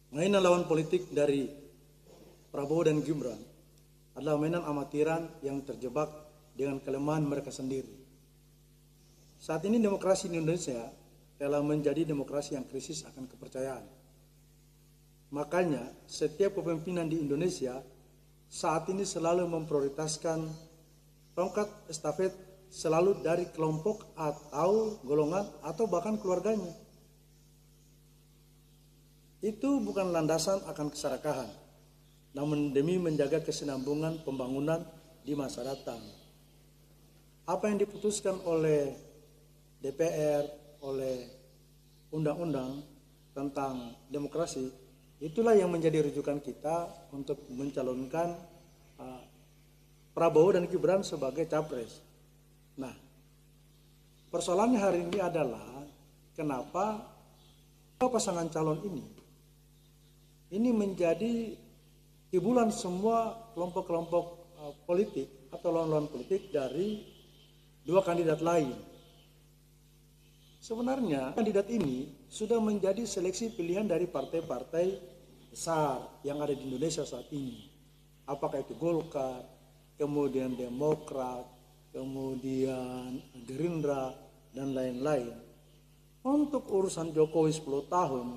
Mainan lawan politik dari Prabowo dan Gibran adalah mainan amatiran yang terjebak dengan kelemahan mereka sendiri. Saat ini demokrasi di Indonesia telah menjadi demokrasi yang krisis akan kepercayaan. Makanya setiap kepemimpinan di Indonesia saat ini selalu memprioritaskan tongkat estafet selalu dari kelompok atau golongan atau bahkan keluarganya. Itu bukan landasan akan keserakahan, namun demi menjaga kesinambungan pembangunan di masa datang. Apa yang diputuskan oleh DPR, oleh undang-undang tentang demokrasi, itulah yang menjadi rujukan kita untuk mencalonkan Prabowo dan Gibran sebagai capres. Nah, persoalannya hari ini adalah kenapa pasangan calon ini menjadi hiburan semua kelompok-kelompok politik atau lawan-lawan politik dari dua kandidat lain. Sebenarnya kandidat ini sudah menjadi seleksi pilihan dari partai-partai besar yang ada di Indonesia saat ini. Apakah itu Golkar, kemudian Demokrat, kemudian Gerindra, dan lain-lain. Untuk urusan Jokowi 10 tahun,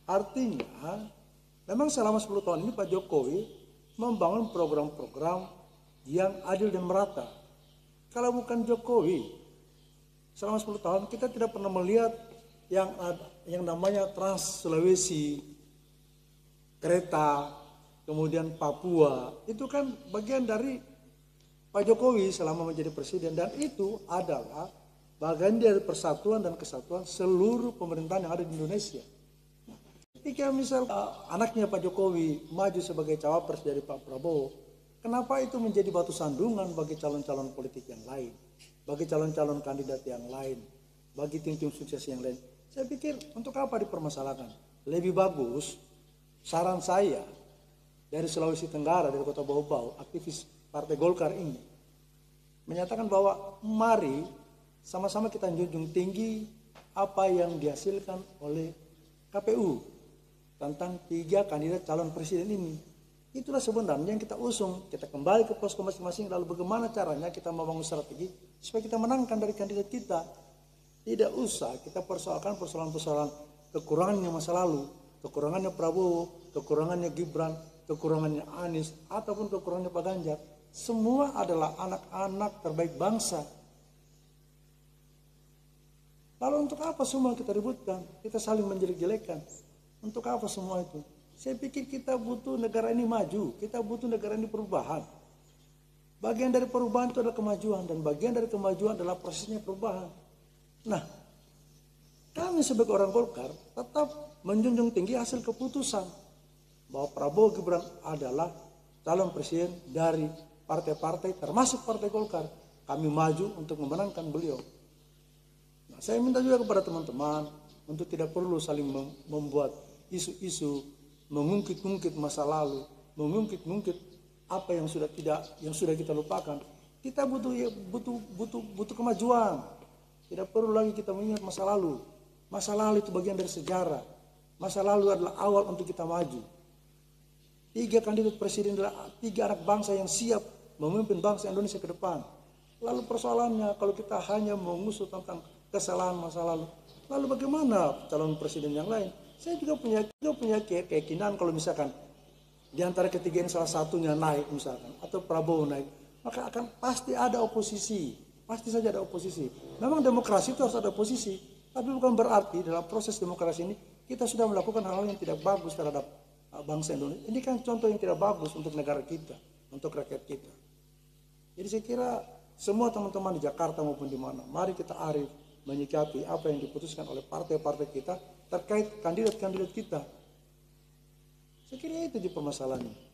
artinya memang selama 10 tahun ini Pak Jokowi membangun program-program yang adil dan merata. Kalau bukan Jokowi, selama 10 tahun kita tidak pernah melihat yang namanya Trans Sulawesi, kereta, kemudian Papua. Itu kan bagian dari Pak Jokowi selama menjadi presiden, dan itu adalah bagian dari persatuan dan kesatuan seluruh pemerintahan yang ada di Indonesia. Ketika misal anaknya Pak Jokowi maju sebagai cawapres dari Pak Prabowo, kenapa itu menjadi batu sandungan bagi calon-calon politik yang lain, bagi calon-calon kandidat yang lain, bagi tim-tim sukses yang lain? Saya pikir untuk apa dipermasalahkan? Lebih bagus, saran saya dari Sulawesi Tenggara, dari Kota Bau-Bau, aktivis Partai Golkar ini menyatakan bahwa mari sama-sama kita junjung tinggi apa yang dihasilkan oleh KPU tentang 3 kandidat calon presiden ini. Itulah sebenarnya yang kita usung. Kita kembali ke posko masing-masing, lalu bagaimana caranya kita membangun strategi supaya kita menangkan dari kandidat kita. Tidak usah kita persoalkan persoalan-persoalan kekurangannya masa lalu, kekurangannya Prabowo, kekurangannya Gibran, kekurangannya Anies, ataupun kekurangannya Pak Ganjar. Semua adalah anak-anak terbaik bangsa. Lalu untuk apa semua kita ributkan? Kita saling menjelek-jelekan. Untuk apa semua itu? Saya pikir kita butuh negara ini maju. Kita butuh negara ini perubahan. Bagian dari perubahan itu adalah kemajuan. Dan bagian dari kemajuan adalah prosesnya perubahan. Nah, kami sebagai orang Golkar tetap menjunjung tinggi hasil keputusan bahwa Prabowo Gibran adalah calon presiden dari partai-partai termasuk Partai Golkar. Kami maju untuk memenangkan beliau. Nah, saya minta juga kepada teman-teman untuk tidak perlu saling membuat isu-isu, mengungkit-ungkit masa lalu, mengungkit-ungkit apa yang sudah kita lupakan. Kita butuh kemajuan. Tidak perlu lagi kita mengingat masa lalu. Masa lalu itu bagian dari sejarah. Masa lalu adalah awal untuk kita maju. 3 kandidat presiden adalah 3 anak bangsa yang siap memimpin bangsa Indonesia ke depan. Lalu persoalannya kalau kita hanya mengusut tentang kesalahan masa lalu, lalu bagaimana calon presiden yang lain? Saya juga punya keyakinan kalau misalkan di antara ketiga ini salah satunya naik misalkan, atau Prabowo naik, maka akan pasti ada oposisi. Pasti saja ada oposisi. Memang demokrasi itu harus ada oposisi, tapi bukan berarti dalam proses demokrasi ini kita sudah melakukan hal-hal yang tidak bagus terhadap bangsa Indonesia. Ini kan contoh yang tidak bagus untuk negara kita, untuk rakyat kita. Jadi saya kira semua teman-teman di Jakarta maupun di mana, mari kita arif menyikapi apa yang diputuskan oleh partai-partai kita terkait kandidat-kandidat kita. Saya kira itu di permasalahannya.